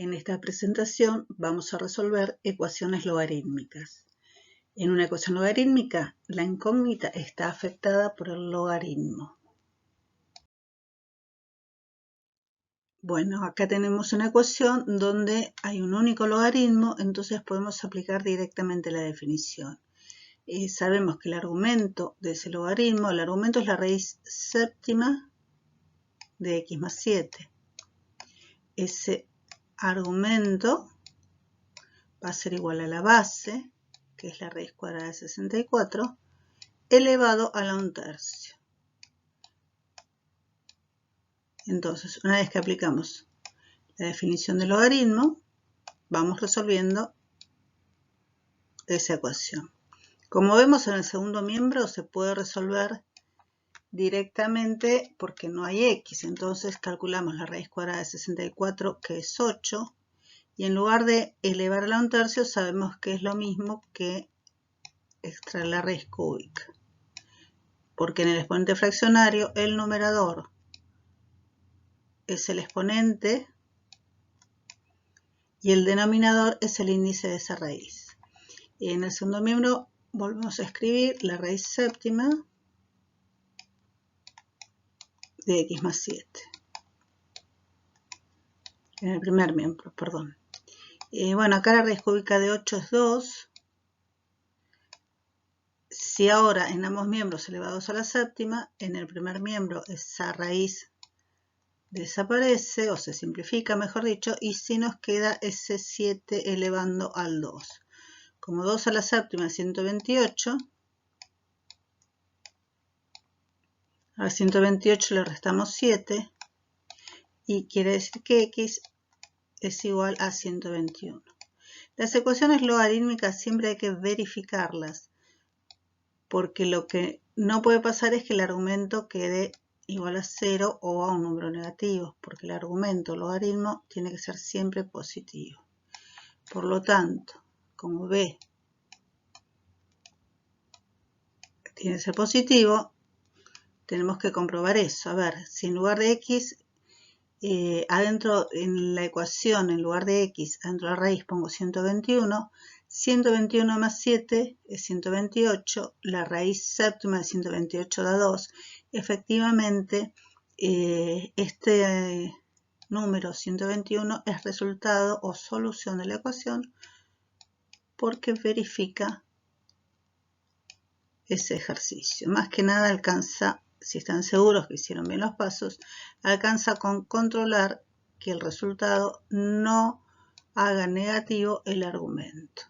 En esta presentación vamos a resolver ecuaciones logarítmicas. En una ecuación logarítmica, la incógnita está afectada por el logaritmo. Bueno, acá tenemos una ecuación donde hay un único logaritmo, entonces podemos aplicar directamente la definición. Sabemos que el argumento de ese logaritmo, el argumento es la raíz séptima de x más 7. Ese argumento va a ser igual a la base, que es la raíz cuadrada de 64, elevado a la 1/3. Entonces, una vez que aplicamos la definición del logaritmo, vamos resolviendo esa ecuación. Como vemos en el segundo miembro, se puede resolver directamente porque no hay x. Entonces calculamos la raíz cuadrada de 64, que es 8, y en lugar de elevar a la 1/3, sabemos que es lo mismo que extraer la raíz cúbica. Porque en el exponente fraccionario, el numerador es el exponente y el denominador es el índice de esa raíz. Y en el segundo miembro volvemos a escribir la raíz séptima de x más 7. En el primer miembro, perdón. Bueno, acá la raíz cúbica de 8 es 2. Si ahora en ambos miembros elevados a la séptima, en el primer miembro esa raíz desaparece o se simplifica, mejor dicho, y si nos queda ese 7 elevando al 2. Como 2 a la séptima es 128, a 128 le restamos 7 y quiere decir que x es igual a 121. Las ecuaciones logarítmicas siempre hay que verificarlas, porque lo que no puede pasar es que el argumento quede igual a 0 o a un número negativo, porque el argumento logaritmo tiene que ser siempre positivo. Por lo tanto, como b tiene que ser positivo, tenemos que comprobar eso. A ver, si en lugar de x, adentro en la ecuación, en lugar de x, adentro de la raíz pongo 121, 121 más 7 es 128, la raíz séptima de 128 da 2. Efectivamente, este número 121 es resultado o solución de la ecuación porque verifica ese ejercicio. Más que nada alcanza, si están seguros que hicieron bien los pasos, alcanza con controlar que el resultado no haga negativo el argumento.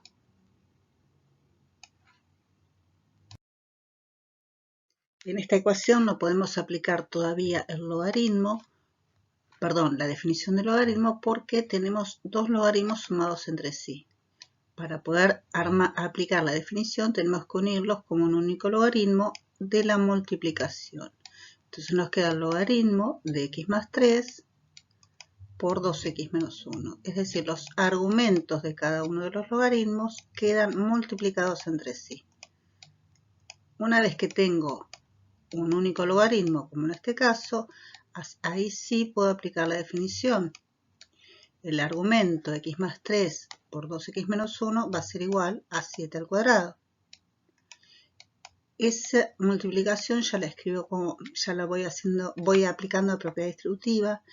En esta ecuación no podemos aplicar todavía el logaritmo, la definición del logaritmo, porque tenemos dos logaritmos sumados entre sí. Para poder aplicar la definición tenemos que unirlos como un único logaritmo de la multiplicación. Entonces nos queda el logaritmo de x más 3 por 2x menos 1. Es decir, los argumentos de cada uno de los logaritmos quedan multiplicados entre sí. Una vez que tengo un único logaritmo, como en este caso, ahí sí puedo aplicar la definición. El argumento de x más 3 por 2x menos 1 va a ser igual a 7 al cuadrado. Esa multiplicación ya la escribo como, ya la voy aplicando a propiedad distributiva.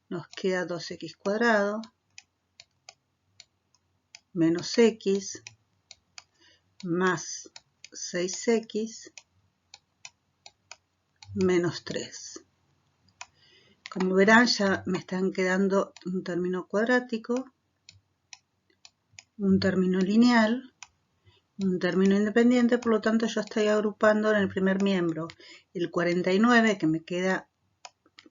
Nos queda 2x cuadrado menos x más 6x menos 3. Como verán, ya me están quedando un término cuadrático, un término lineal, un término independiente, por lo tanto yo estoy agrupando en el primer miembro el 49, que me queda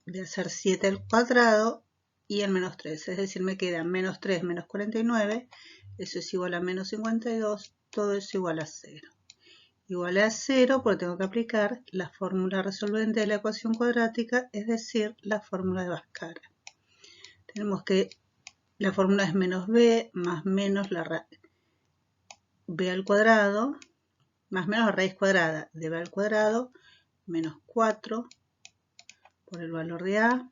de hacer 7 al cuadrado, y el menos 3, es decir, me queda menos 3 menos 49, eso es igual a menos 52, todo es igual a 0. Igual a 0 porque tengo que aplicar la fórmula resolvente de la ecuación cuadrática, es decir, la fórmula de Bhaskara. Tenemos que la fórmula es menos b más menos b al cuadrado, más menos la raíz cuadrada de b al cuadrado, menos 4 por el valor de a,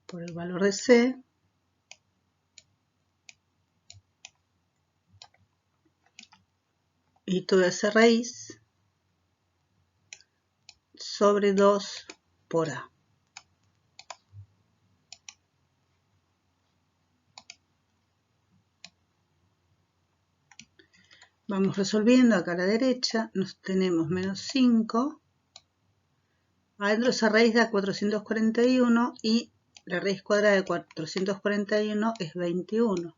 por el valor de c, y toda esa raíz sobre 2 por A. Vamos resolviendo acá a la derecha, nos tenemos menos 5, adentro esa raíz da 441 y la raíz cuadrada de 441 es 21.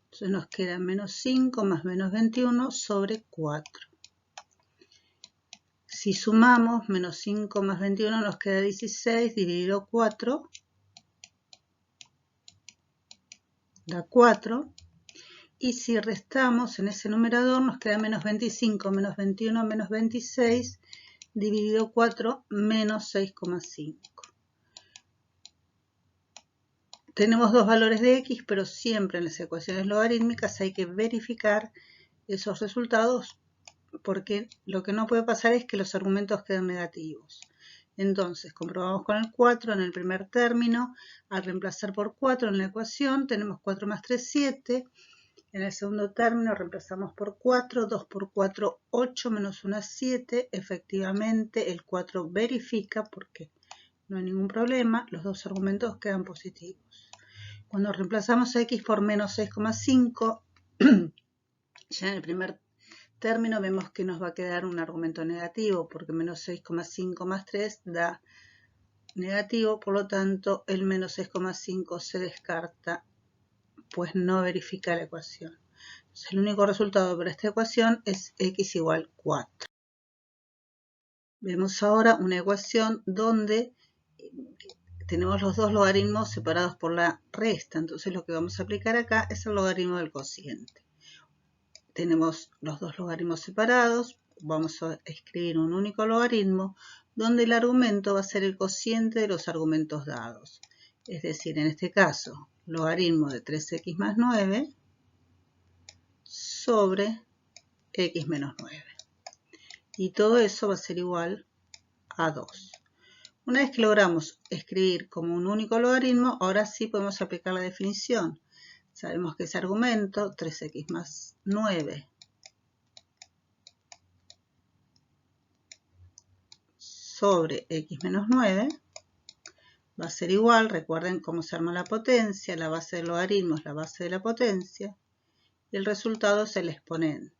Entonces nos queda menos 5 más menos 21 sobre 4. Si sumamos, menos 5 más 21 nos queda 16 dividido 4, da 4. Y si restamos en ese numerador nos queda menos 25, menos 21, menos 26, dividido 4, menos 6,5. Tenemos dos valores de x, pero siempre en las ecuaciones logarítmicas hay que verificar esos resultados porque lo que no puede pasar es que los argumentos queden negativos. Entonces, comprobamos con el 4 en el primer término, al reemplazar por 4 en la ecuación, tenemos 4 más 3, 7. En el segundo término reemplazamos por 4, 2 por 4, 8 menos 1, 7. Efectivamente, el 4 verifica porque no hay ningún problema, los dos argumentos quedan positivos. Cuando reemplazamos a x por menos 6,5, ya en el primer término vemos que nos va a quedar un argumento negativo, porque menos 6,5 más 3 da negativo, por lo tanto el menos 6,5 se descarta, pues no verifica la ecuación. Entonces, el único resultado para esta ecuación es x igual 4. Vemos ahora una ecuación donde tenemos los dos logaritmos separados por la resta, entonces lo que vamos a aplicar acá es el logaritmo del cociente. Tenemos los dos logaritmos separados, vamos a escribir un único logaritmo donde el argumento va a ser el cociente de los argumentos dados. Es decir, en este caso, logaritmo de 3x más 9 sobre x menos 9. Y todo eso va a ser igual a 2. Una vez que logramos escribir como un único logaritmo, ahora sí podemos aplicar la definición. Sabemos que ese argumento, 3x más 9, sobre x menos 9, va a ser igual, recuerden cómo se arma la potencia, la base del logaritmo es la base de la potencia, y el resultado es el exponente.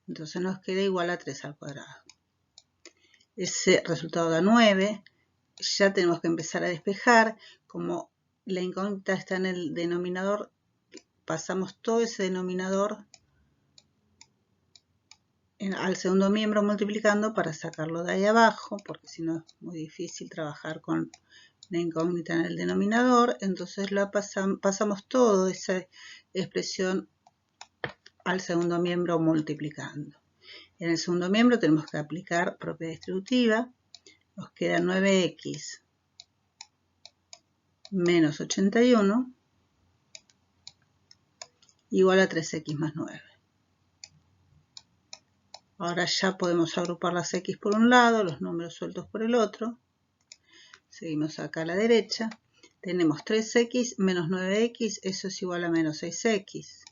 Entonces nos queda igual a 3 al cuadrado. Ese resultado da 9, ya tenemos que empezar a despejar, como la incógnita está en el denominador, pasamos todo ese denominador al segundo miembro multiplicando para sacarlo de ahí abajo, porque si no es muy difícil trabajar con la incógnita en el denominador. Entonces pasamos toda esa expresión al segundo miembro multiplicando. En el segundo miembro tenemos que aplicar propiedad distributiva. Nos queda 9x menos 81 igual a 3x más 9. Ahora ya podemos agrupar las x por un lado, los números sueltos por el otro. Seguimos acá a la derecha. Tenemos 3x menos 9x, eso es igual a menos 6x.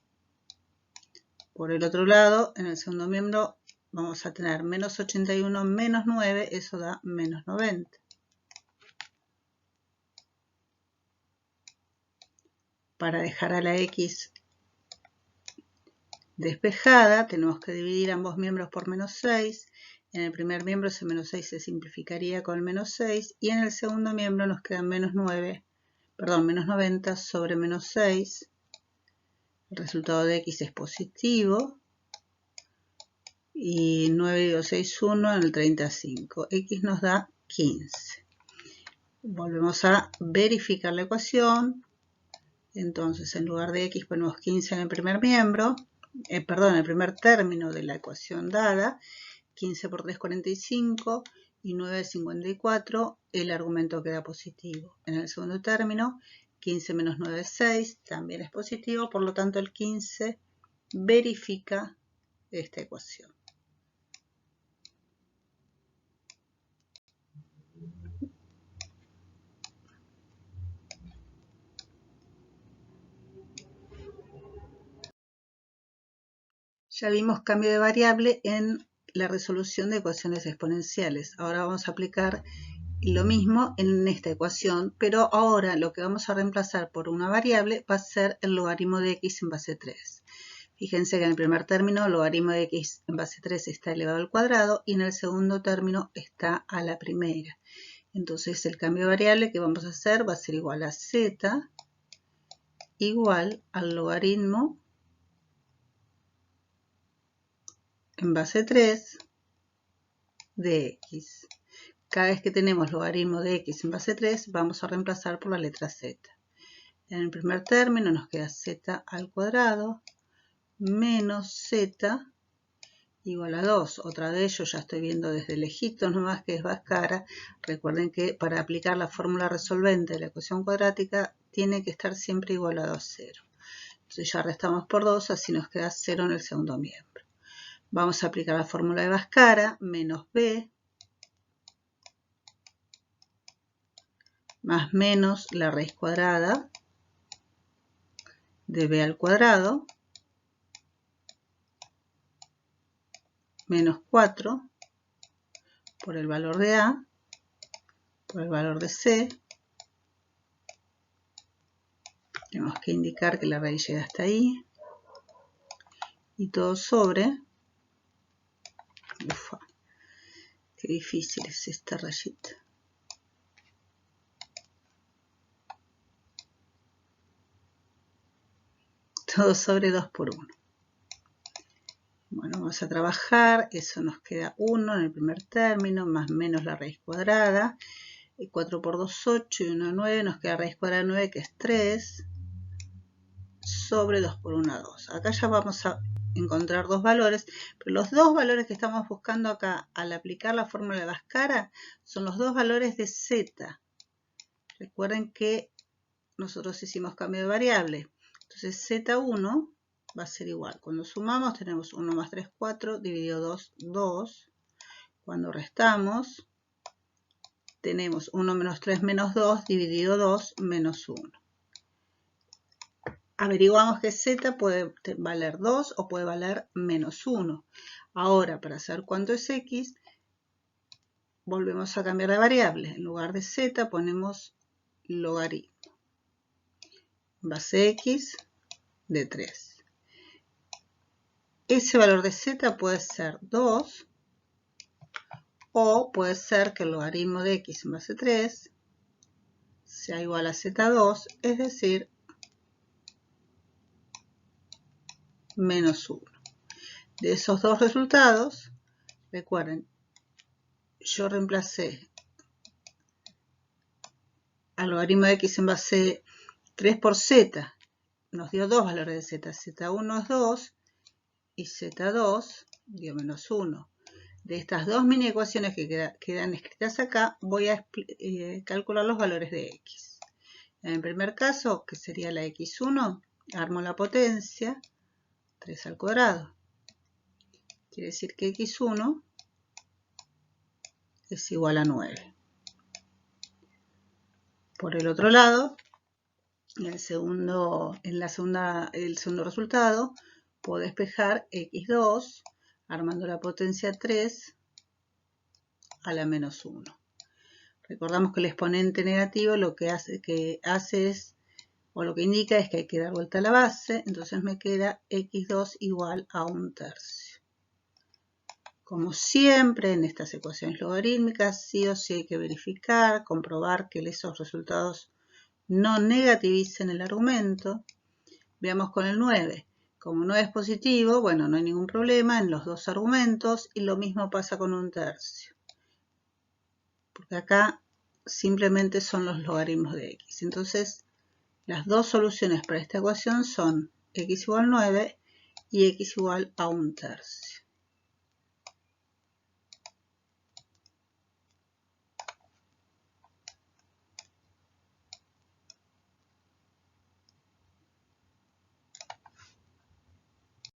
Por el otro lado, en el segundo miembro vamos a tener menos 81 menos 9, eso da menos 90. Para dejar a la x despejada, tenemos que dividir ambos miembros por menos 6. En el primer miembro ese menos 6 se simplificaría con el menos 6 y en el segundo miembro nos queda menos 90 sobre menos 6. El resultado de x es positivo y 9 dividido 6, 1 en el 35. X nos da 15. Volvemos a verificar la ecuación. Entonces, en lugar de x ponemos 15 en el primer miembro, en el primer término de la ecuación dada. 15 por 3, 45 y 9, 54. El argumento queda positivo. En el segundo término, 15 menos 9 es 6, también es positivo, por lo tanto el 15 verifica esta ecuación. Ya vimos cambio de variable en la resolución de ecuaciones exponenciales. Ahora vamos a aplicar lo mismo en esta ecuación, pero ahora lo que vamos a reemplazar por una variable va a ser el logaritmo de x en base 3. Fíjense que en el primer término el logaritmo de x en base 3 está elevado al cuadrado y en el segundo término está a la primera. Entonces el cambio de variable que vamos a hacer va a ser igual a z igual al logaritmo en base 3 de x. Cada vez que tenemos logaritmo de x en base 3 vamos a reemplazar por la letra z. En el primer término nos queda z al cuadrado menos z igual a 2. Otra de ellos ya estoy viendo desde lejitos nomás que es Bhaskara. Recuerden que para aplicar la fórmula resolvente de la ecuación cuadrática tiene que estar siempre igualado a 0. Entonces ya restamos por 2, así nos queda 0 en el segundo miembro. Vamos a aplicar la fórmula de Bhaskara, menos b más menos la raíz cuadrada de b al cuadrado menos 4 por el valor de a por el valor de c. Tenemos que indicar que la raíz llega hasta ahí. Y todo sobre... Ufa, qué difícil es esta rayita. Todo sobre 2 por 1. Bueno, vamos a trabajar. Eso nos queda 1 en el primer término, más menos la raíz cuadrada. 4 por 2, 8 y 1, 9. Nos queda raíz cuadrada de 9, que es 3. Sobre 2 por 1, 2. Acá ya vamos a encontrar dos valores, pero los dos valores que estamos buscando acá al aplicar la fórmula de Bhaskara son los dos valores de z. Recuerden que nosotros hicimos cambio de variable, entonces z1 va a ser igual. Cuando sumamos tenemos 1 más 3, 4, dividido 2, 2. Cuando restamos tenemos 1 menos 3 menos 2, dividido 2, menos 1. Averiguamos que z puede valer 2 o puede valer menos 1. Ahora, para saber cuánto es x, volvemos a cambiar de variable. En lugar de z ponemos logaritmo. Base x de 3. Ese valor de z puede ser 2 o puede ser que el logaritmo de x en base 3 sea igual a z2, es decir, menos 1. De esos dos resultados, recuerden, yo reemplacé al logaritmo de x en base 3 por z. Nos dio dos valores de z. z1 es 2 y z2 dio menos 1. De estas dos mini ecuaciones que quedan escritas acá, voy a calcular los valores de x. En el primer caso, que sería la x1, armo la potencia, 3 al cuadrado. Quiere decir que x1 es igual a 9. Por el otro lado, el segundo resultado, puedo despejar x2 armando la potencia 3 a la menos 1. Recordamos que el exponente negativo lo que hace es, o lo que indica es que hay que dar vuelta a la base, entonces me queda x2 igual a 1/3. Como siempre en estas ecuaciones logarítmicas, sí o sí hay que verificar, comprobar que esos resultados no negativicen el argumento. Veamos con el 9. Como 9 es positivo, bueno, no hay ningún problema en los dos argumentos y lo mismo pasa con 1/3. Porque acá simplemente son los logaritmos de x. Entonces, las dos soluciones para esta ecuación son x igual a 9 y x igual a 1/3.